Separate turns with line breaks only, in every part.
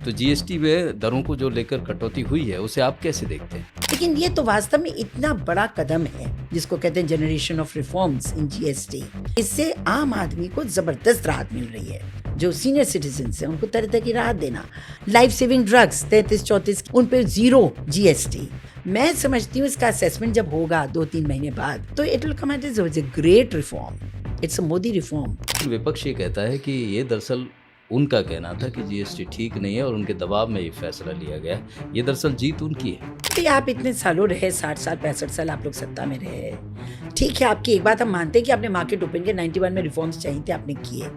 तो जीएसटी में दरों को जो लेकर कटौती हुई है उसे आप कैसे देखते हैं?
लेकिन ये तो वास्तव में इतना बड़ा कदम है जिसको कहते हैं generation of reforms in GST. इससे आम आदमी को जबरदस्त राहत मिल रही है। जो सीनियर सिटीजन है उनको तरह तरह की राहत देना, लाइफ सेविंग ड्रग्स 33-34 उन पे 0 जीएसटी। मैं समझती हूँ इसका असेसमेंट जब होगा 2-3 महीने बाद तो it will come as a great reform. It's a Modi reform.
विपक्ष ये कहता है कि ये दरअसल उनका कहना था कि जीएसटी ठीक नहीं है और उनके दबाव में ये फैसला लिया गया है। ये दरअसल जीत उनकी है।
भाई आप इतने सालों रहे, 60 साल 65 साल आप लोग सत्ता में रहे। ठीक है, आपकी एक बात हम मानते हैं कि आपने मार्केट ओपन के 91 में रिफॉर्म्स चाहिए थे, आपने किए,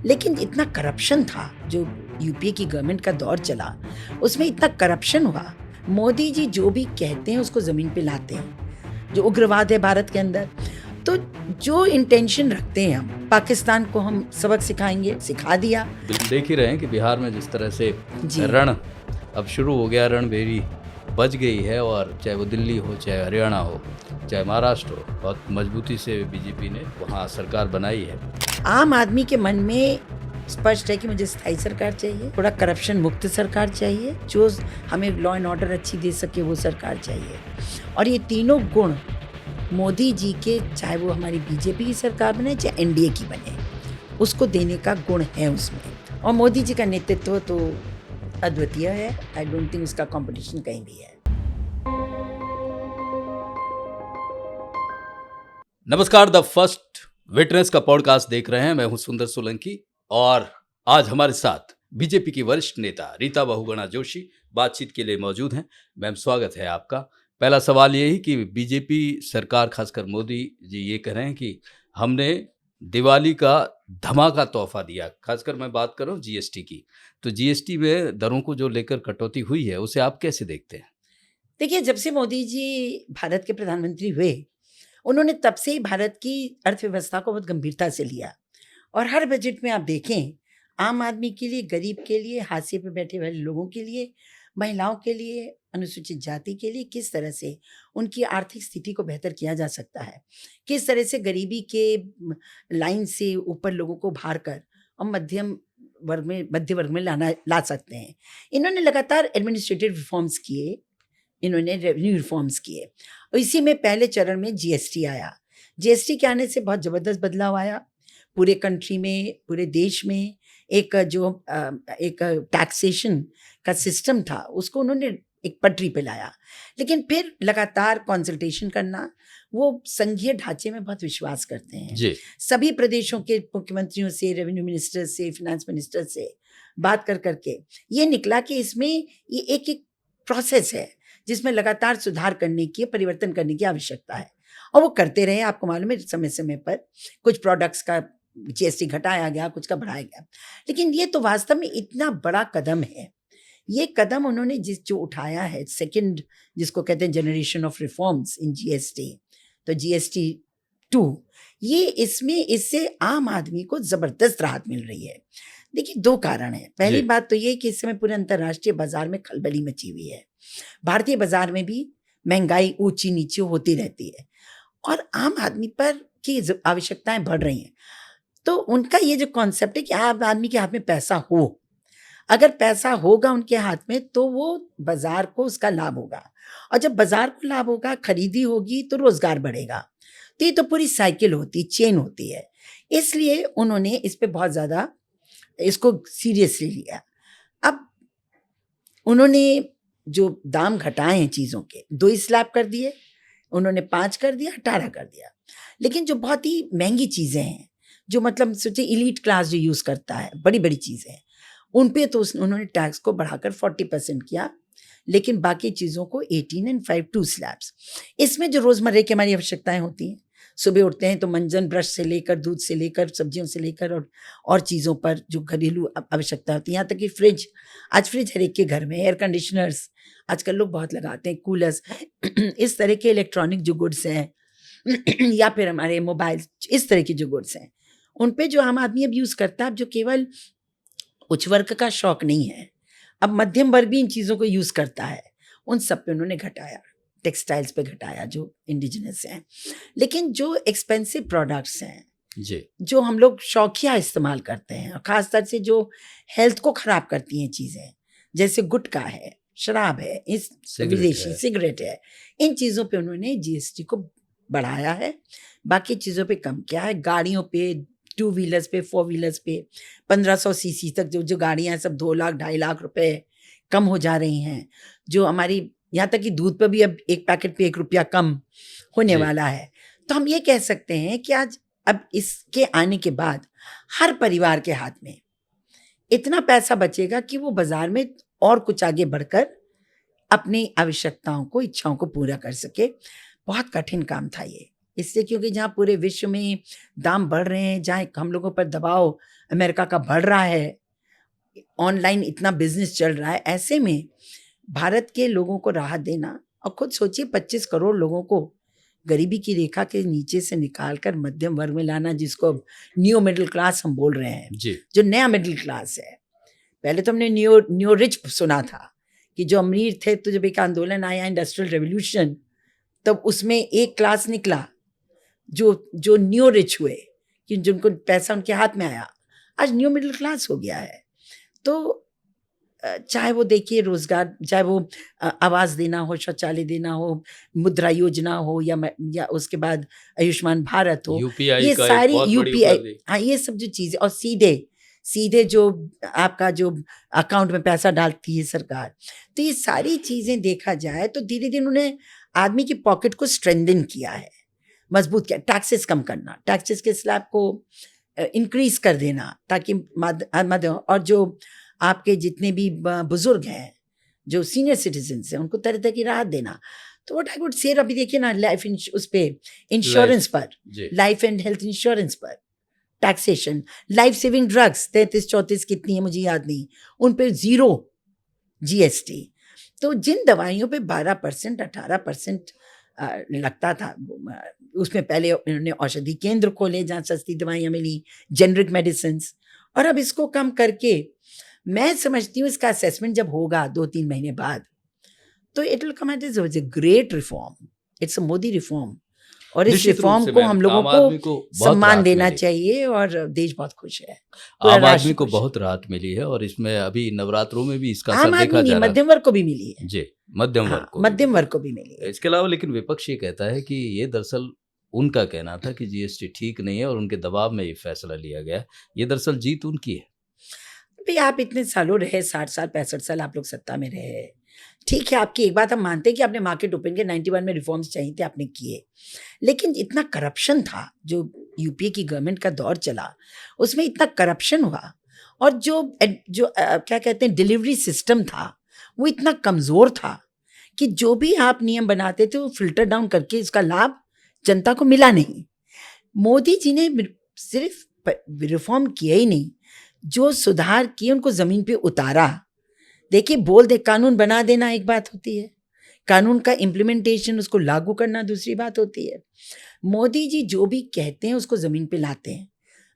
लेकिन इतना करप्शन था जो यूपीए की गवर्नमेंट का दौर चला, उसमें इतना करप्शन हुआ। मोदी जी जो भी कहते हैं उसको जमीन पे लाते हैं। जो उग्रवाद है भारत के अंदर, तो जो इंटेंशन रखते हैं हम पाकिस्तान को हम सबक सिखाएंगे, सिखा दिया।
देख ही रहे हैं कि बिहार में जिस तरह से
जी।
रण अब शुरू हो गया, रणभेरी बज गई है और चाहे वो दिल्ली हो, चाहे हरियाणा हो, चाहे महाराष्ट्र हो, बहुत मजबूती से बीजेपी ने वहाँ सरकार बनाई है।
आम आदमी के मन में स्पष्ट है कि मुझे स्थायी सरकार चाहिए, थोड़ा करप्शन मुक्त सरकार चाहिए, जो हमें लॉ एंड ऑर्डर अच्छी दे सके वो सरकार चाहिए। और ये तीनों गुण मोदी जी के, चाहे वो हमारी बीजेपी की सरकार बने चाहे एनडीए की बने, उसको देने का गुण है उसमें। और मोदी जी का नेतृत्व तो अद्वितीय है। आई डोंट थिंक उसका कंपटीशन कहीं भी है।
नमस्कार, द फर्स्ट विटनेस का पॉडकास्ट देख रहे हैं। मैं हूं सुंदर सोलंकी और आज हमारे साथ बीजेपी की वरिष्ठ नेता रीता बहुगुणा जोशी बातचीत के लिए मौजूद हैं। मैम, स्वागत है आपका। पहला सवाल ये ही कि बीजेपी सरकार, खासकर मोदी जी ये कह रहे हैं कि हमने दिवाली का धमाका तोहफा दिया। खासकर मैं बात कर रहा हूँ जीएसटी की, तो जीएसटी में दरों को जो लेकर कटौती हुई है उसे आप कैसे देखते हैं?
देखिए, जब से मोदी जी भारत के प्रधानमंत्री हुए, उन्होंने तब से ही भारत की अर्थव्यवस्था को बहुत गंभीरता से लिया। और हर बजट में आप देखें, आम आदमी के लिए, गरीब के लिए, हाशिए पे बैठे हुए लोगों के लिए, महिलाओं के लिए, अनुसूचित जाति के लिए किस तरह से उनकी आर्थिक स्थिति को बेहतर किया जा सकता है, किस तरह से गरीबी के लाइन से ऊपर लोगों को उभार कर और मध्य वर्ग में ला सकते हैं। इन्होंने लगातार एडमिनिस्ट्रेटिव रिफॉर्म्स किए, इन्होंने रेवेन्यू रिफॉर्म्स किए और इसी में पहले चरण में जीएसटी आया। जीएसटी के आने से बहुत ज़बरदस्त बदलाव आया पूरे कंट्री में, पूरे देश में। एक टैक्सेशन का सिस्टम था, उसको उन्होंने एक पटरी पे लाया। लेकिन फिर लगातार कंसल्टेशन करना, वो संघीय ढांचे में बहुत विश्वास करते हैं
जी।
सभी प्रदेशों के मुख्यमंत्रियों से, रेवेन्यू मिनिस्टर से, फिनेंस मिनिस्टर से बात कर करके ये निकला कि इसमें ये एक प्रोसेस है जिसमें लगातार सुधार करने की, परिवर्तन करने की आवश्यकता है। और वो करते रहे। आपको मालूम है, समय समय पर कुछ प्रोडक्ट्स का जीएसटी घटाया गया, कुछ का बढ़ाया गया। लेकिन ये तो वास्तव में इतना बड़ा कदम है। ये कदम उन्होंने जो उठाया है, सेकंड, जिसको कहते हैं generation of reforms in GST, तो जीएसटी 2, ये इससे आम आदमी को जबरदस्त राहत मिल रही है। देखिए, 2 कारण है। पहली बात तो ये कि इस समय पूरे अंतर्राष्ट्रीय बाजार में खलबली मची हुई है। भारतीय बाजार में भी महंगाई ऊंची नीचे होती रहती है और आम आदमी पर की आवश्यकताएं बढ़ रही हैं। तो उनका ये जो कॉन्सेप्ट है कि आम आदमी के हाथ में पैसा हो, अगर पैसा होगा उनके हाथ में तो वो बाजार को उसका लाभ होगा, और जब बाजार को लाभ होगा, खरीदी होगी, तो रोजगार बढ़ेगा। तो ये तो पूरी साइकिल होती, चेन होती है। इसलिए उन्होंने इस पे बहुत ज़्यादा इसको सीरियसली लिया। अब उन्होंने जो दाम घटाए हैं चीज़ों के, 2 स्लैब कर दिए, उन्होंने 5 कर दिया, 18 कर दिया। लेकिन जो बहुत ही महंगी चीज़ें हैं, जो मतलब सोचिए इलीट क्लास जो यूज़ करता है, बड़ी बड़ी चीज़ें, उन पे तो उन्होंने टैक्स को बढ़ाकर 40% किया। लेकिन बाकी चीज़ों को 18 एंड 5 2 स्लैब्स। इसमें जो रोज़मर्रे की हमारी आवश्यकताएं होती हैं, सुबह उठते हैं तो मंजन, ब्रश से लेकर, दूध से लेकर, सब्जियों से लेकर और चीज़ों पर जो घरेलू आवश्यकता होती है, यहाँ तक कि फ्रिज, आज फ्रिज हर एक के घर में, एयर कंडीशनर्स आजकल लोग बहुत लगाते हैं, कूलर्स, इस तरह के इलेक्ट्रॉनिक जो गुड्स हैं या फिर हमारे मोबाइल, इस तरह की जो गुड्स हैं, उन पे जो आम आदमी अब यूज़ करता है, अब जो केवल उच्च वर्ग का शौक नहीं है, अब मध्यम वर्ग भी इन चीज़ों को यूज़ करता है, उन सब पे उन्होंने घटाया। टेक्सटाइल्स पे घटाया जो इंडिजिनस हैं। लेकिन जो एक्सपेंसिव प्रोडक्ट्स हैं
जी।
जो हम लोग शौकिया इस्तेमाल करते हैं, और ख़ासतौर से जो हेल्थ को ख़राब करती हैं चीज़ें, जैसे गुटखा है, शराब है, इस
सिगरेट
विदेशी
है।
सिगरेट है, इन चीज़ों पे उन्होंने जीएसटी को बढ़ाया है, बाकी चीज़ों पे कम किया है। गाड़ियों पे, टू व्हीलर्स पे, फोर व्हीलर्स पे 1500 सीसी तक जो गाड़ियाँ हैं सब 2 लाख 2.5 लाख रुपए कम हो जा रही हैं। जो हमारी यहाँ तक कि दूध पर भी अब एक पैकेट पे 1 रुपया कम होने
जी।
वाला है। तो हम ये कह सकते हैं कि आज अब इसके आने के बाद हर परिवार के हाथ में इतना पैसा बचेगा कि वो बाजार में और कुछ आगे बढ़कर अपनी आवश्यकताओं को, इच्छाओं को पूरा कर सके। बहुत कठिन काम था ये, इसलिए क्योंकि जहाँ पूरे विश्व में दाम बढ़ रहे हैं, जहाँ हम लोगों पर दबाव अमेरिका का बढ़ रहा है, ऑनलाइन इतना बिजनेस चल रहा है, ऐसे में भारत के लोगों को राहत देना, और खुद सोचिए 25 करोड़ लोगों को गरीबी की रेखा के नीचे से निकालकर मध्यम वर्ग में लाना, जिसको अब न्यू मिडिल क्लास हम बोल रहे हैं,
जी।
जो नया मिडिल क्लास है। पहले तो हमने न्यू रिच सुना था कि जो अमीर थे, तो जब एक आंदोलन आया इंडस्ट्रियल रेवोल्यूशन, तब उसमें एक क्लास निकला जो न्यू रिच हुए, कि जिनको पैसा उनके हाथ में आया। आज न्यू मिडिल क्लास हो गया है। तो चाहे वो देखिए रोजगार, चाहे वो आवास देना हो, शौचालय देना हो, मुद्रा योजना हो, या उसके बाद आयुष्मान भारत हो,
यूपीआई
ये
का एक
सारी
बहुत बड़ी
यूपीआई,
उपलब्धि।
हाँ, ये सब जो चीजें, और सीधे जो आपका जो अकाउंट में पैसा डालती है सरकार, तो ये सारी चीजें देखा जाए तो धीरे धीरे उन्होंने आदमी की पॉकेट को स्ट्रेंथन किया है, मजबूत किया। टैक्सेस कम करना, टैक्सेस के स्लैब को इंक्रीज कर देना, ताकि और जो आपके जितने भी बुजुर्ग हैं, जो सीनियर सिटीजन्स हैं, उनको तरह तरह की राहत देना। तो व्हाट आई वुड से, अभी देखिए ना, लाइफ उस पे इंश्योरेंस पर,
जी।
लाइफ एंड हेल्थ इंश्योरेंस पर टैक्सेशन, लाइफ सेविंग ड्रग्स 33-34 कितनी है मुझे याद नहीं, उन पे 0 जीएसटी। तो जिन दवाइयों पे 12% 18% लगता था, उसमें पहले उन्होंने औषधि केंद्र खोले जहाँ सस्ती दवाइयाँ मिली, जेनरिक मेडिसिन, और अब इसको कम करके मैं समझती हूँ इसका असेसमेंट जब होगा 2-3 महीने बाद, तो it will come at is a great reform, it's a Modi reform, और इस
निश्चित रूप
रिफॉर्म
से
को
मैम,
हम लोगों
आम आदमी
को
को बहुत
सम्मान
राहत
देना
मिली।
चाहिए, और देश बहुत खुश है, पूरा
आम आदमी
राष्ट्र
को
खुश है।
बहुत राहत मिली है, और इसमें अभी नवरात्रों में भी इसका
आम
असर
आदमी
देखा
नहीं,
जा रहा है।
मध्यम वर्ग को भी मिली है।
जी, मध्यम वर्ग
हाँ,
को भी
मध्यम
मिली
वर्ग
है।
को भी मिली है।
इसके अलावा लेकिन विपक्ष ये कहता है कि ये दरअसल उनका कहना था कि जीएसटी ठीक नहीं है और उनके दबाव में ये फैसला लिया गया है। ये दरअसल जीत उनकी है।
भाई आप इतने सालों रहे, 60 साल 65 साल आप लोग सत्ता में रहे, ठीक है, आपकी एक बात हम मानते हैं कि आपने मार्केट ओपन के 91 में रिफॉर्म्स चाहिए थे, आपने किए, लेकिन इतना करप्शन था, जो यूपीए की गवर्नमेंट का दौर चला, उसमें इतना करप्शन हुआ, और जो क्या कहते हैं डिलीवरी सिस्टम था, वो इतना कमज़ोर था कि जो भी आप नियम बनाते थे वो फिल्टर डाउन करके इसका लाभ जनता को मिला नहीं। मोदी जी ने सिर्फ रिफॉर्म किया ही नहीं, जो सुधार किए उनको ज़मीन पे उतारा। देखिए, बोल दे, कानून बना देना एक बात होती है, कानून का इम्प्लीमेंटेशन, उसको लागू करना दूसरी बात होती है। मोदी जी जो भी कहते हैं उसको ज़मीन पे लाते हैं।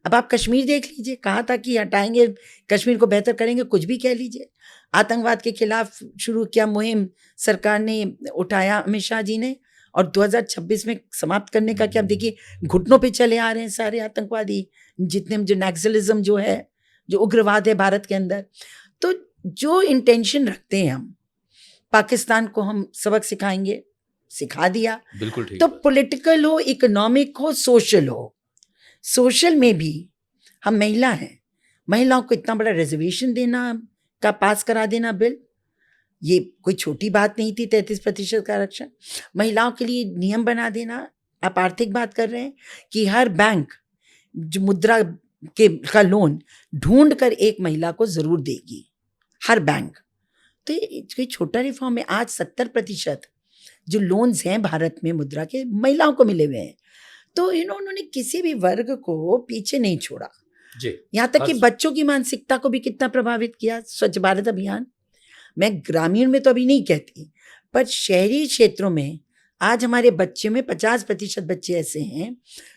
अब आप कश्मीर देख लीजिए, कहा था कि हटाएंगे, कश्मीर को बेहतर करेंगे, कुछ भी कह लीजिए। आतंकवाद के खिलाफ शुरू किया मुहिम, सरकार ने उठाया, अमित शाह जी ने, और 2026 में समाप्त करने का क्या, अब देखिए घुटनों पे चले आ रहे हैं सारे आतंकवादी, जितने जो नक्सलिज्म जो है, जो उग्रवाद है भारत के अंदर। तो जो इंटेंशन रखते हैं हम, पाकिस्तान को हम सबक सिखाएंगे, सिखा दिया।
बिल्कुल ठीक
तो
बात।
पॉलिटिकल हो, इकोनॉमिक हो, सोशल हो, सोशल में भी हम महिला हैं, महिलाओं को इतना बड़ा रिजर्वेशन देना का पास करा देना बिल, ये कोई छोटी बात नहीं थी। 33% का आरक्षण, महिलाओं के लिए नियम बना देना। आप आर्थिक बात कर रहे हैं कि हर बैंक जो मुद्रा का लोन ढूंढ कर एक महिला को जरूर देगी, हर बैंक। तो ये कोई छोटा रिफॉर्म है। आज 70% जो लोन्स हैं भारत में मुद्रा के, महिलाओं को मिले हुए हैं। तो उन्होंने किसी भी वर्ग को पीछे नहीं छोड़ा
जी।
यहाँ तक कि बच्चों की मानसिकता को भी कितना प्रभावित किया। स्वच्छ भारत अभियान, मैं ग्रामीण में तो अभी नहीं कहती, पर शहरी क्षेत्रों में आज हमारे बच्चे में 50% बच्चे ऐसे हैं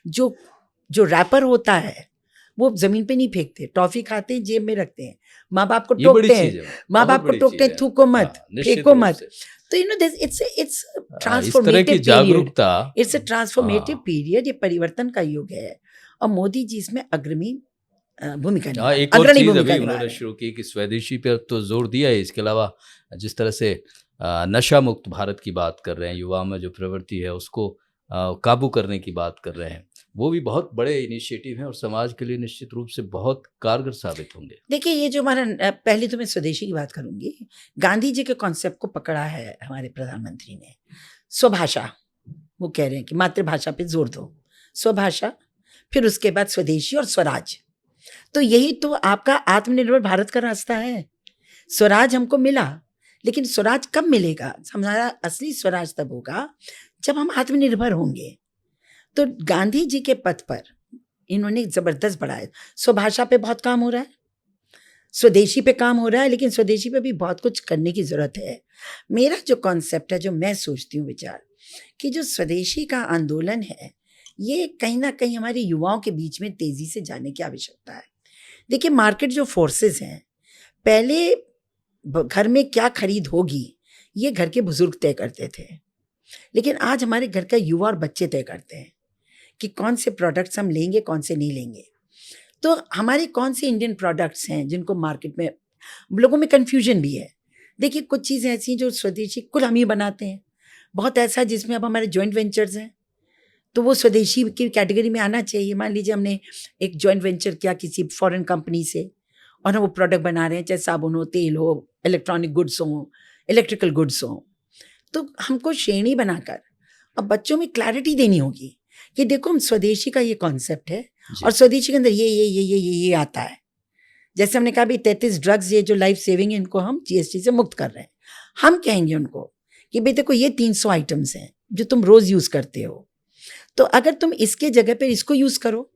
जो रैपर होता है वो जमीन पे नहीं फेंकते, टॉफी खाते हैं, जेब में रखते हैं, माँ बाप को टोकते हैं, माँ बाप को टोकते हैं, थूको मत, फेंको मत। तो इट्स ट्रांसफॉर्मेटिव
जागरूकता,
इट्स अ ट्रांसफॉर्मेटिव पीरियड। ये परिवर्तन का युग है, और मोदी जी इसमें अग्रणी भूमिका निभा
हाँ,
रहे,
एक और
अग्रणी
चीज
भूमिका
अभी
निभा
उन्होंने
रहे हैं।
शुरू की कि स्वदेशी पर तो जोर दिया है, इसके अलावा जिस तरह से नशा मुक्त भारत की बात कर रहे हैं, युवाओं में जो प्रवृत्ति है उसको काबू करने की बात कर रहे हैं, वो भी बहुत बड़े इनिशिएटिव हैं और समाज के लिए निश्चित रूप से बहुत कारगर साबित होंगे।
देखिए ये जो हमारा पहले तो मैं स्वदेशी की बात करूंगी। गांधी जी के कॉन्सेप्ट को पकड़ा है हमारे प्रधानमंत्री ने। स्वभाषा, वो कह रहे हैं कि मातृभाषा पे जोर दो, स्वभाषा, फिर उसके बाद स्वदेशी और स्वराज। तो यही तो आपका आत्मनिर्भर भारत का रास्ता है। स्वराज हमको मिला, लेकिन स्वराज कब मिलेगा? हमारा असली स्वराज तब होगा जब हम आत्मनिर्भर होंगे। तो गांधी जी के पथ पर इन्होंने जबरदस्त बढ़ाया। स्वभाषा पे बहुत काम हो रहा है, स्वदेशी पे काम हो रहा है, लेकिन स्वदेशी पे भी बहुत कुछ करने की जरूरत है। मेरा जो कॉन्सेप्ट है, जो मैं सोचती हूँ विचार, कि जो स्वदेशी का आंदोलन है, ये कहीं ना कहीं हमारे युवाओं के बीच में तेजी से जाने की आवश्यकता है। देखिए मार्केट जो फोर्सेस हैं, पहले घर में क्या खरीद होगी ये घर के बुजुर्ग तय करते थे, लेकिन आज हमारे घर का युवा और बच्चे तय करते हैं कि कौन से प्रोडक्ट्स हम लेंगे, कौन से नहीं लेंगे। तो हमारे कौन से इंडियन प्रोडक्ट्स हैं जिनको मार्केट में लोगों में कंफ्यूजन भी है। देखिए कुछ चीज़ें ऐसी हैं जो स्वदेशी कुल हम ही बनाते हैं, बहुत ऐसा जिसमें अब हमारे जॉइंट वेंचर्स हैं, तो वो स्वदेशी की कैटेगरी में आना चाहिए। मान लीजिए हमने एक जॉइंट वेंचर किया किसी फॉरेन कंपनी से और हम वो प्रोडक्ट बना रहे हैं, चाहे साबुन हो, तेल हो, इलेक्ट्रॉनिक गुड्स हो, इलेक्ट्रिकल गुड्स हो, तो हमको श्रेणी बनाकर अब बच्चों में क्लैरिटी देनी होगी कि देखो हम स्वदेशी का ये कॉन्सेप्ट है
जी।
और स्वदेशी के अंदर ये आता है। जैसे हमने कहा भी 33 ड्रग्स ये जो लाइफ सेविंग है, इनको हम जीएसटी से मुक्त कर रहे हैं। हम कहेंगे उनको कि भाई देखो ये 300 आइटम्स हैं जो तुम रोज यूज करते हो, तो अगर तुम इसके जगह पे इसको यूज करो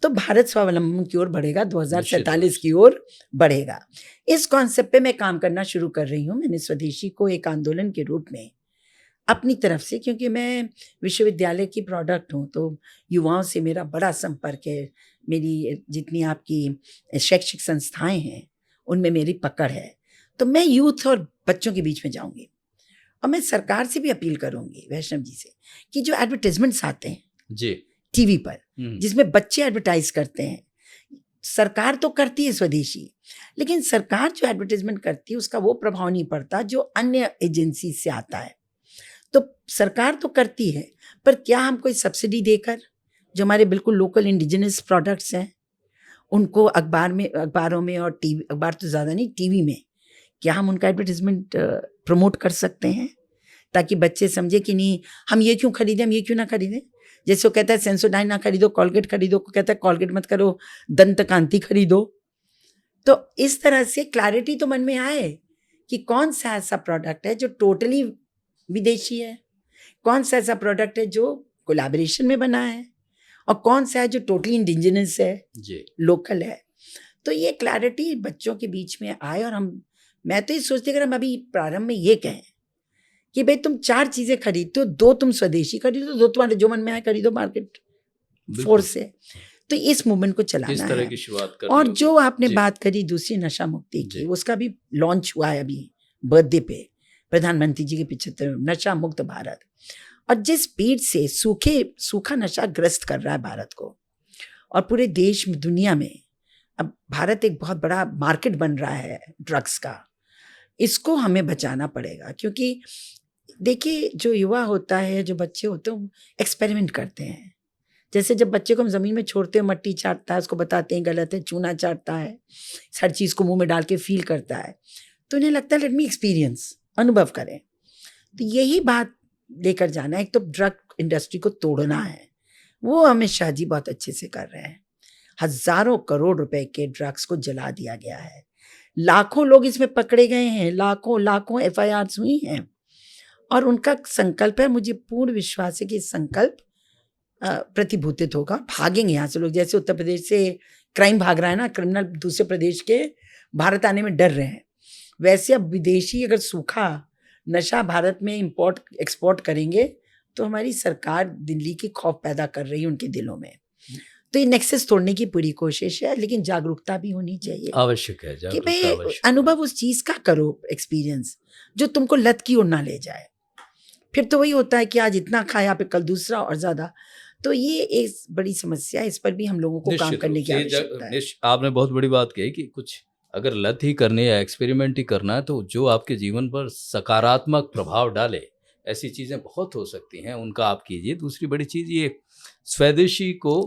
तो भारत स्वावलंबन की ओर बढ़ेगा, 2047 की ओर बढ़ेगा। इस कॉन्सेप्ट पे मैं काम करना शुरू कर रही हूँ। मैंने स्वदेशी को एक आंदोलन के रूप में अपनी तरफ से, क्योंकि मैं विश्वविद्यालय की प्रोडक्ट हूँ, तो युवाओं से मेरा बड़ा संपर्क है। मेरी जितनी आपकी शैक्षिक संस्थाएं हैं उनमें मेरी पकड़ है, तो मैं यूथ और बच्चों के बीच में जाऊंगी। और मैं सरकार से भी अपील करूंगी, वैष्णव जी से, कि जो एडवर्टाइजमेंट्स आते हैं
जी।
टीवी पर जिसमें बच्चे एडवर्टाइज करते हैं, सरकार तो करती है स्वदेशी, लेकिन सरकार जो एडवर्टाइजमेंट करती है उसका वो प्रभाव नहीं पड़ता जो अन्य एजेंसी से आता है। तो सरकार तो करती है, पर क्या हम कोई सब्सिडी देकर जो हमारे बिल्कुल लोकल इंडिजिनस प्रोडक्ट्स हैं उनको अखबारों में और टीवी, अखबार तो ज़्यादा नहीं, टीवी में, क्या हम उनका एडवर्टाइजमेंट प्रमोट कर सकते हैं ताकि बच्चे समझे कि नहीं हम ये क्यों खरीदें, हम ये क्यों ना खरीदें। जैसे वो कहता है सेंसोडाइन ना खरीदो, कॉलगेट खरीदो, को कहता है कॉलगेट मत करो, दंत कांति खरीदो। तो इस तरह से क्लैरिटी तो मन में आए कि कौन सा ऐसा प्रोडक्ट है जो टोटली विदेशी है, कौन सा ऐसा प्रोडक्ट है जो कोलैबोरेशन में बना है, और कौन सा है जो टोटली इंडिजिनस है
जी।
लोकल है। तो ये क्लैरिटी बच्चों के बीच में आए। और मैं तो ये सोचती अगर हम अभी प्रारंभ में ये कहें कि भाई तुम 4 चीजें खरीदते हो, 2 तुम स्वदेशी खरीदो, 2 तुम्हारे जो मन में आए खरीदो मार्केट फोर्स से, तो इस मूवमेंट को चलाना
इस तरह
है।
की शुरुआत कर
और जो आपने
जी।
बात करी दूसरी नशा मुक्ति की,
जी।
उसका भी लॉन्च हुआ है अभी बर्थडे पे, प्रधानमंत्री जी के 75 नशा मुक्त भारत। और जिस स्पीड से सूखा नशा ग्रस्त कर रहा है भारत को, और पूरे देश में, दुनिया में, अब भारत एक बहुत बड़ा मार्केट बन रहा है ड्रग्स का, इसको हमें बचाना पड़ेगा। क्योंकि देखिए जो युवा होता है, जो बच्चे होते हैं, एक्सपेरिमेंट करते हैं। जैसे जब बच्चे को हम जमीन में छोड़ते हैं, मट्टी चाटता है, उसको बताते हैं गलत है, चूना चाटता है, हर चीज़ को मुंह में डाल के फील करता है, तो उन्हें लगता है लेट मी एक्सपीरियंस, अनुभव करें। तो यही बात लेकर जाना है। एक तो ड्रग इंडस्ट्री को तोड़ना है, वो अमित शाह जी बहुत अच्छे से कर रहे हैं। हजारों करोड़ रुपए के ड्रग्स को जला दिया गया है, लाखों लोग इसमें पकड़े गए हैं, लाखों FIRs हुई हैं, और उनका संकल्प है, मुझे पूर्ण विश्वास है कि संकल्प प्रतिभूतित होगा। भागेंगे यहाँ से लोग, जैसे उत्तर प्रदेश से क्राइम भाग रहा है ना, क्रिमिनल दूसरे प्रदेश के भारत आने में डर रहे हैं, वैसे अब विदेशी अगर सूखा नशा भारत में इंपोर्ट एक्सपोर्ट करेंगे तो हमारी सरकार दिल्ली की खौफ पैदा कर रही है उनके दिलों में। तो ये नेक्सस तोड़ने की पूरी कोशिश है, लेकिन जागरूकता भी होनी चाहिए,
आवश्यक है
कि भाई
आवश्यक।
अनुभव उस चीज का करो, एक्सपीरियंस जो तुमको लत की ओर ना ले जाए। फिर तो वही होता है कि आज इतना खाया पे कल दूसरा और ज्यादा। तो ये एक बड़ी समस्या है, इस पर भी हम लोगों को काम
निश्चित
करने
रूप
की
से
आवश्यकता है।
आपने बहुत बड़ी बात कही कि कुछ अगर लत ही करनी है, एक्सपेरिमेंट ही करना है, तो जो आपके जीवन पर सकारात्मक प्रभाव डाले, ऐसी चीज़ें बहुत हो सकती हैं, उनका आप कीजिए। दूसरी बड़ी चीज़ ये स्वदेशी को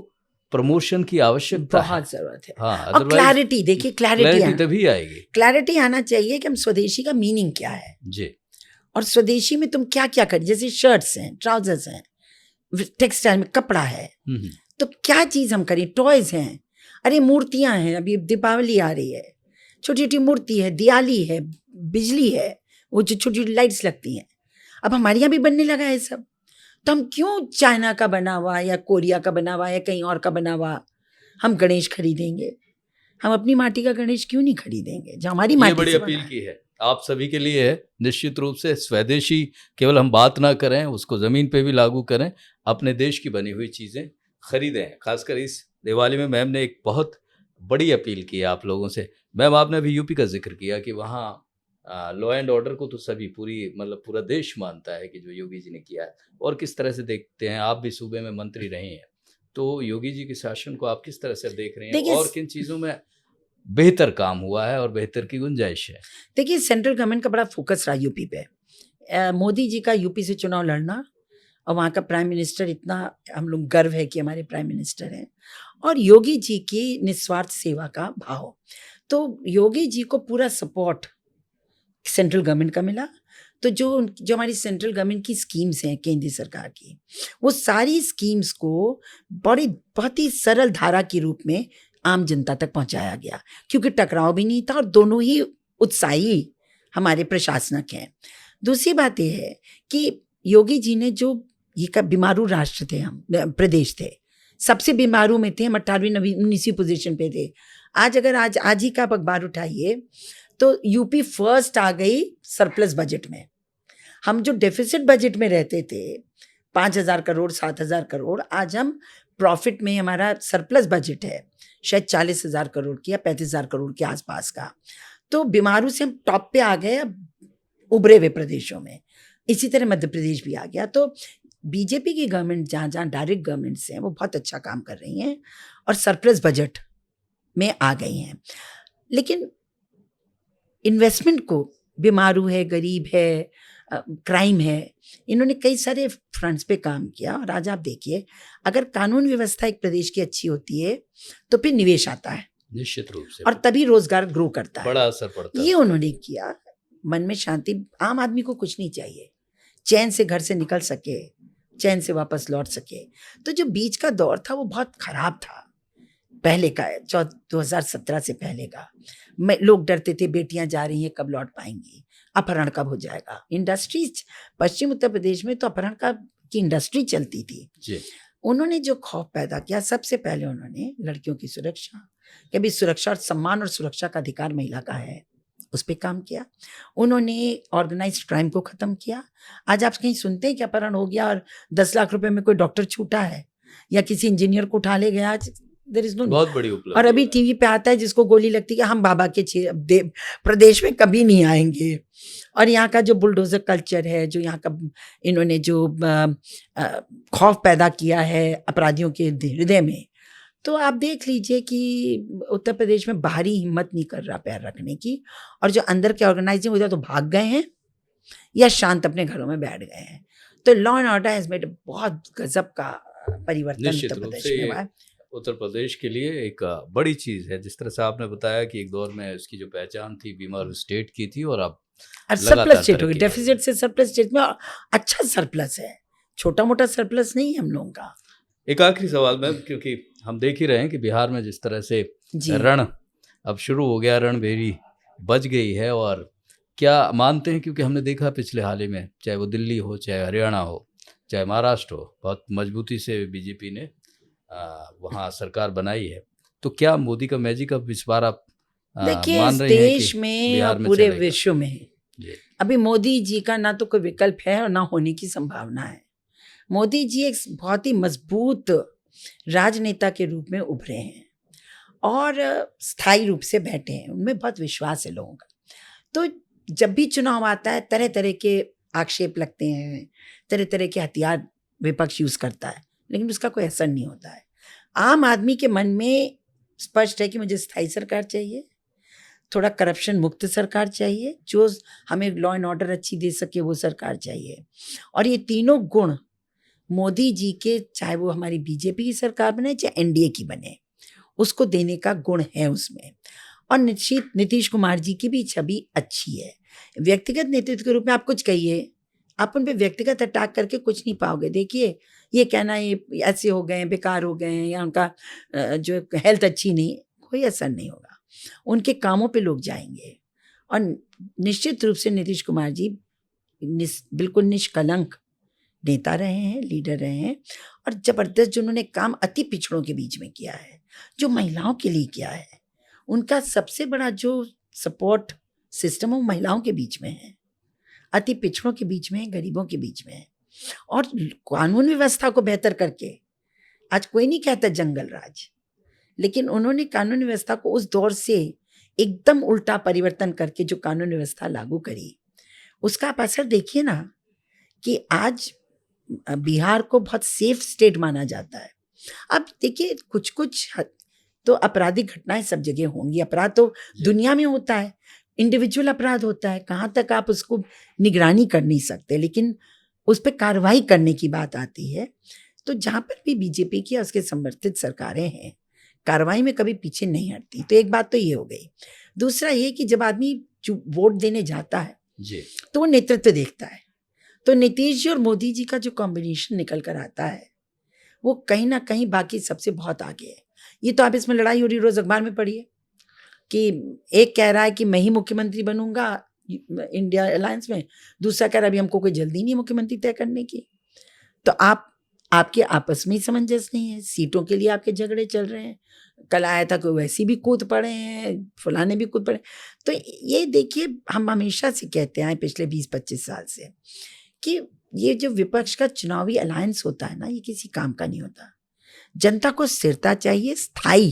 प्रमोशन की आवश्यकता है।
बहुत ज़रूरत है।
हाँ,
और
अदरवाइज़
क्लैरिटी, देखिए
क्लैरिटी तभी आएगी।
क्लैरिटी आना चाहिए कि हम स्वदेशी का मीनिंग क्या है,
जी,
और स्वदेशी में तुम क्या-क्या कर, जैसे शर्ट्स हैं, ट्राउज़र्स हैं, टेक्सटाइल में कपड़ा है,
हुँ।
तो क्या चीज़ हम करें? टॉयज़ हैं, अरे मूर्तियाँ हैं, अभी दीपावली आ रही है, छोटी-छोटी मूर्ति है, दिवाली है, बिजली है, वो जो छोटी-छोटी लाइट्स लगती हैं, अब हमारे यहाँ भी बनने लगा है सब। तो हम क्यों चाइना का बना हुआ या कोरिया का बना हुआ या कहीं और का बना हुआ हम गणेश खरीदेंगे? हम अपनी माटी का गणेश क्यों नहीं खरीदेंगे, जो हमारी
ये
माटी
बड़ी
से बना
अपील
है?
की है, आप सभी के लिए है। निश्चित रूप से स्वदेशी केवल हम बात ना करें, उसको ज़मीन पे भी लागू करें, अपने देश की बनी हुई चीज़ें खरीदें। खासकर इस दिवाली में मैम ने एक बहुत बड़ी अपील की है आप लोगों से। मैम, आपने अभी यूपी का ज़िक्र किया कि वहाँ लॉ एंड ऑर्डर को तो सभी पूरा देश मानता है कि जो योगी जी ने किया है, और किस तरह से देखते हैं, आप भी सूबे में मंत्री रहे हैं, तो योगी जी के शासन को आप किस तरह से देख रहे हैं,
देखिए
और किन चीज़ों में बेहतर काम हुआ है और बेहतर की गुंजाइश है?
देखिए, सेंट्रल गवर्नमेंट का बड़ा फोकस रहा यूपी पे। मोदी जी का यूपी से चुनाव लड़ना, और वहाँ का प्राइम मिनिस्टर, इतना हम लोग गर्व है कि हमारे प्राइम मिनिस्टर हैं, और योगी जी की निस्वार्थ सेवा का भाव। तो योगी जी को पूरा सपोर्ट सेंट्रल गवर्नमेंट का मिला। तो जो हमारी सेंट्रल गवर्नमेंट की स्कीम्स हैं केंद्रीय सरकार की, वो सारी स्कीम्स को बहुत ही सरल धारा के रूप में आम जनता तक पहुंचाया गया, क्योंकि टकराव भी नहीं था और दोनों ही उत्साही हमारे प्रशासनक हैं। दूसरी बात ये है कि योगी जी ने जो ये का बीमारू राष्ट्र थे, हम प्रदेश थे, सबसे बीमारू में थे हम, 18वीं 19वीं पोजीशन पे थे। आज ही का आप अखबार उठाइए तो यूपी फर्स्ट आ गई सरप्लस बजट में। हम जो डेफिसिट बजट में रहते थे 5,000 करोड़ 7,000 करोड़, आज हम प्रॉफिट में, हमारा सरप्लस बजट है शायद 40,000 करोड़ की या 35,000 करोड़ के आसपास का। तो बीमारू से हम टॉप पे आ गए अब उभरे हुए प्रदेशों में। इसी तरह मध्य प्रदेश भी आ गया। तो बीजेपी की गवर्नमेंट जहाँ जहाँ डायरेक्ट गवर्नमेंट्स हैं वो बहुत अच्छा काम कर रही हैं और सरप्लस बजट में आ गई हैं। लेकिन इन्वेस्टमेंट को, बीमारू है, गरीब है, क्राइम है, इन्होंने कई सारे फ्रंट्स पे काम किया। और आज आप देखिए, अगर कानून व्यवस्था एक प्रदेश की अच्छी होती है तो फिर निवेश आता है
निश्चित रूप से,
और तभी रोजगार ग्रो करता है।
बड़ा असर पड़ता है।
ये उन्होंने किया। मन में शांति, आम आदमी को कुछ नहीं चाहिए, चैन से घर से निकल सके, चैन से वापस लौट सके। तो जो बीच का दौर था वो बहुत खराब था, पहले का 2017 से पहले का। लोग डरते थे, बेटियां जा रही हैं, कब लौट पाएंगी, अपहरण कब हो जाएगा। इंडस्ट्रीज पश्चिम उत्तर प्रदेश में तो अपहरण की इंडस्ट्री चलती थी
जी।
उन्होंने जो खौफ पैदा किया, सबसे पहले उन्होंने लड़कियों की सुरक्षा, कि भी सुरक्षा और सम्मान और सुरक्षा का अधिकार महिला का है, उस पर काम किया। उन्होंने ऑर्गेनाइज्ड क्राइम को खत्म किया। आज आप कहीं सुनते हैं कि अपहरण हो गया और 10 लाख रुपए में कोई डॉक्टर छूटा है या किसी इंजीनियर को उठा ले गया? आज देयर इज नो।
बहुत बड़ी उपलब्धि।
और अभी टीवी पे आता है जिसको गोली लगती है कि हम बाबा के प्रदेश में कभी नहीं आएंगे। और यहाँ का जो बुलडोजर कल्चर है, जो यहाँ का इन्होंने जो खौफ पैदा किया है अपराधियों के हृदय में, तो आप देख लीजिए कि उत्तर प्रदेश में बाहरी हिम्मत नहीं कर रहा पैर रखने की, और जो अंदर के ऑर्गेनाइजिंग होता है तो भाग गए हैं या शांत अपने घरों में बैठ गए हैं। तो law and order has made बहुत गजब का परिवर्तन
निश्चित
उत्तर
रूप
प्रदेश
से
में हुआ है।
उत्तर प्रदेश के लिए एक बड़ी चीज है। जिस तरह से आपने बताया कि एक दौर में उसकी जो पहचान थी बीमार स्टेट की थी, और अब
और
लगातार
सरप्लस स्टेट हो गई,
तरक्की कर रही
डेफिसिट से सरप्लस स्टेट में। अच्छा सरप्लस है, छोटा मोटा सरप्लस नहीं है हम लोगों का।
एक आखिरी सवाल मैम, क्योंकि हम देख ही रहे हैं कि बिहार में जिस तरह से
जी।
रण अब शुरू हो गया, रणभेरी बज गई है, और क्या मानते हैं, क्योंकि हमने देखा पिछले हाल ही में, चाहे वो दिल्ली हो, चाहे हरियाणा हो, चाहे महाराष्ट्र हो, बहुत मजबूती से बीजेपी ने वहाँ सरकार बनाई है। तो क्या मोदी का मैजिक अब इस बार आप
देखिए,
मान
इस
रहे हैं
देश
कि
में
बिहार
और
में
पूरे
चलेगा?
विश्व में
जी।
अभी मोदी जी का ना तो कोई विकल्प है और ना होने की संभावना है। मोदी जी एक बहुत ही मजबूत राजनेता के रूप में उभरे हैं और स्थायी रूप से बैठे हैं, उनमें बहुत विश्वास है लोगों का। तो जब भी चुनाव आता है, तरह तरह के आक्षेप लगते हैं, तरह तरह के हथियार विपक्ष यूज करता है, लेकिन उसका कोई असर नहीं होता है। आम आदमी के मन में स्पष्ट है कि मुझे स्थायी सरकार चाहिए, थोड़ा करप्शन मुक्त सरकार चाहिए, जो हमें लॉ एंड ऑर्डर अच्छी दे सके, वो सरकार चाहिए। और ये तीनों गुण मोदी जी के, चाहे वो हमारी बीजेपी की सरकार बने चाहे एनडीए की बने, उसको देने का गुण है उसमें। और निश्चित नीतीश कुमार जी की भी छवि अच्छी है। व्यक्तिगत नेतृत्व के रूप में आप कुछ कहिए, आप उन पे व्यक्तिगत अटैक करके कुछ नहीं पाओगे। देखिए, ये कहना ये ऐसे हो गए हैं, बेकार हो गए हैं, या उनका जो हेल्थ अच्छी नहीं, कोई असर नहीं होगा। उनके कामों पे लोग जाएंगे। और निश्चित रूप से नीतीश कुमार जी बिल्कुल निष्कलंक नेता रहे हैं, लीडर रहे हैं, और जबरदस्त जो उन्होंने काम अति पिछड़ों के बीच में किया है, जो महिलाओं के लिए किया है, उनका सबसे बड़ा जो सपोर्ट सिस्टम वो महिलाओं के बीच में है, अति पिछड़ों के बीच में है, गरीबों के बीच में है। और कानून व्यवस्था को बेहतर करके, आज कोई नहीं कहता जंगल राज, लेकिन उन्होंने कानून व्यवस्था को उस दौर से एकदम उल्टा परिवर्तन करके जो कानून व्यवस्था लागू करी, उसका आप असर देखिए ना, कि आज बिहार को बहुत सेफ स्टेट माना जाता है। अब देखिए, कुछ कुछ तो आपराधिक घटनाएं सब जगह होंगी, अपराध तो दुनिया में होता है, इंडिविजुअल अपराध होता है, कहाँ तक आप उसको निगरानी कर नहीं सकते, लेकिन उस पर कार्रवाई करने की बात आती है। तो जहाँ पर भी बीजेपी की उसके समर्थित सरकारें हैं, कार्रवाई में कभी पीछे नहीं हटती। तो एक बात तो ये हो गई। दूसरा ये कि जब आदमी वोट देने जाता है
जी,
तो वो नेतृत्व देखता है। तो नीतीश जी और मोदी जी का जो कॉम्बिनेशन निकल कर आता है, वो कहीं ना कहीं बाकी सबसे बहुत आगे है। ये तो आप इसमें लड़ाई हो रही, रोज अखबार में पढ़िए कि एक कह रहा है कि मैं ही मुख्यमंत्री बनूंगा इंडिया अलायंस में, दूसरा कह रहा है अभी हमको कोई जल्दी नहीं मुख्यमंत्री तय करने की। तो आपके आपस में ही सामंजस्य नहीं है, सीटों के लिए आपके झगड़े चल रहे हैं। कल आया था कोई वैसी भी कूद पड़े हैं, फलाने भी कूद पड़े। तो ये देखिए, हम हमेशा से कहते हैं पिछले 20-25 साल से कि ये जो विपक्ष का चुनावी अलायंस होता है ना, ये किसी काम का नहीं होता। जनता को स्थिरता चाहिए, स्थायी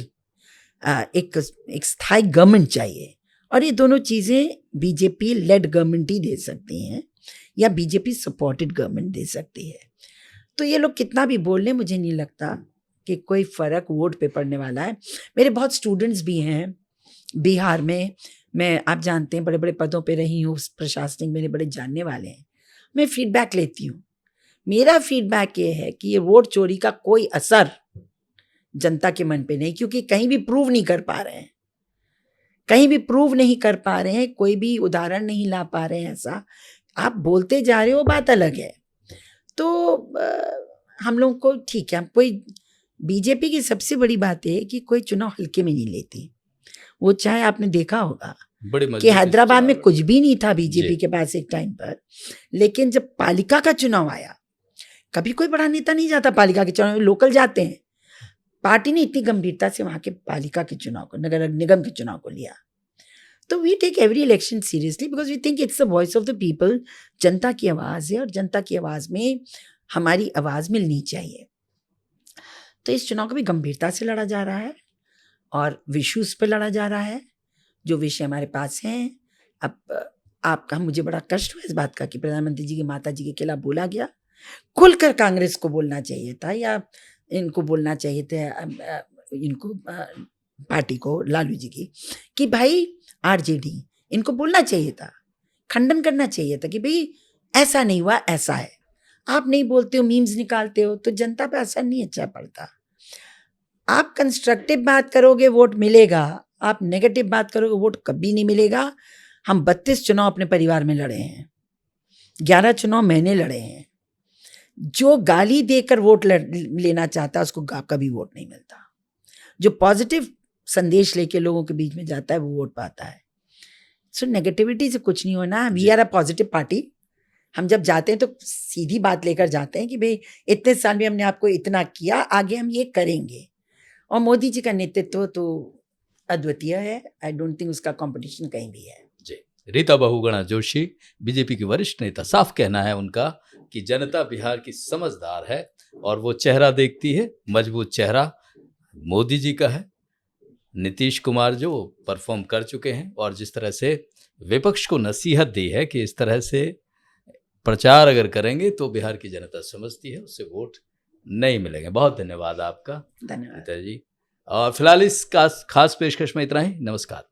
एक स्थायी गवर्नमेंट चाहिए, और ये दोनों चीजें बीजेपी लेड गवर्नमेंट ही दे सकती हैं, या बीजेपी सपोर्टेड गवर्नमेंट दे सकती है। तो ये लोग कितना भी बोल लें, मुझे नहीं लगता कि कोई फर्क वोट पे पड़ने वाला है। मेरे बहुत स्टूडेंट्स भी हैं बिहार में, मैं, आप जानते हैं, बड़े बड़े पदों पे रही हूँ, प्रशासनिक मेरे बड़े जानने वाले हैं, मैं फीडबैक लेती हूँ। मेरा फीडबैक ये है कि ये वोट चोरी का कोई असर जनता के मन पे नहीं, क्योंकि कहीं भी प्रूव नहीं कर पा रहे हैं, कहीं भी प्रूव नहीं कर पा रहे हैं, कोई भी उदाहरण नहीं ला पा रहे हैं। ऐसा आप बोलते जा रहे हो, बात अलग है। तो हम लोग को ठीक है, कोई बीजेपी की सबसे बड़ी बात है कि कोई चुनाव हल्के में नहीं लेती। वो चाहे आपने देखा होगा कि हैदराबाद में कुछ भी नहीं था बीजेपी के पास एक टाइम पर, लेकिन जब पालिका का चुनाव आया, कभी कोई बड़ा नेता नहीं जाता पालिका के चुनाव में, लोकल जाते हैं। पार्टी ने इतनी गंभीरता से वहां के पालिका के चुनाव को, नगर निगम के चुनाव को लिया। तो we take every election seriously because we think it's the voice of the people. जनता की आवाज है, और जनता की आवाज में हमारी आवाज मिलनी चाहिए। तो इस चुनाव को भी गंभीरता से लड़ा जा रहा है, और विश्यूज पे लड़ा जा रहा है, जो विषय हमारे पास हैं। अब आपका, मुझे बड़ा कष्ट हुआ इस बात का कि प्रधानमंत्री जी की माता जी के खिलाफ बोला गया। खुलकर कांग्रेस को बोलना चाहिए था, या इनको बोलना चाहिए था, इनको पार्टी को, लालू जी की, कि भाई आरजेडी, इनको बोलना चाहिए था, खंडन करना चाहिए था कि भाई ऐसा नहीं हुआ, ऐसा है। आप नहीं बोलते हो, मीम्स निकालते हो, तो जनता पे असर नहीं अच्छा पड़ता। आप कंस्ट्रक्टिव बात करोगे, वोट मिलेगा। आप नेगेटिव बात करोगे, वोट कभी नहीं मिलेगा। हम 32 चुनाव अपने परिवार में लड़े हैं, 11 चुनाव मैंने लड़े हैं। जो गाली देकर वोट लेना चाहता है उसको कभी वोट नहीं मिलता। जो पॉजिटिव संदेश लेके लोगों के बीच में जाता है वो वोट पाता है। सो नेगेटिविटी से कुछ नहीं होना। We are a positive party. हम जब जाते हैं तो सीधी बात लेकर जाते हैं कि भाई इतने साल में हमने आपको इतना किया, आगे हम ये करेंगे। और मोदी जी का नेतृत्व तो अद्वितीय है। आई डोंट थिंक उसका कंपटीशन कहीं भी है।
जी, रीता बहुगुणा जोशी, बीजेपी की वरिष्ठ नेता, साफ कहना है उनका कि जनता बिहार की समझदार है और वो चेहरा देखती है। मजबूत चेहरा मोदी जी का है। नीतीश कुमार जो परफॉर्म कर चुके हैं, और जिस तरह से विपक्ष को नसीहत दी है कि इस तरह से प्रचार अगर करेंगे तो बिहार की जनता समझती है, उससे वोट नहीं मिलेंगे। बहुत धन्यवाद आपका
धन्यवाद।
रीता जी। और फिलहाल इस खास पेशकश में इतना ही। नमस्कार।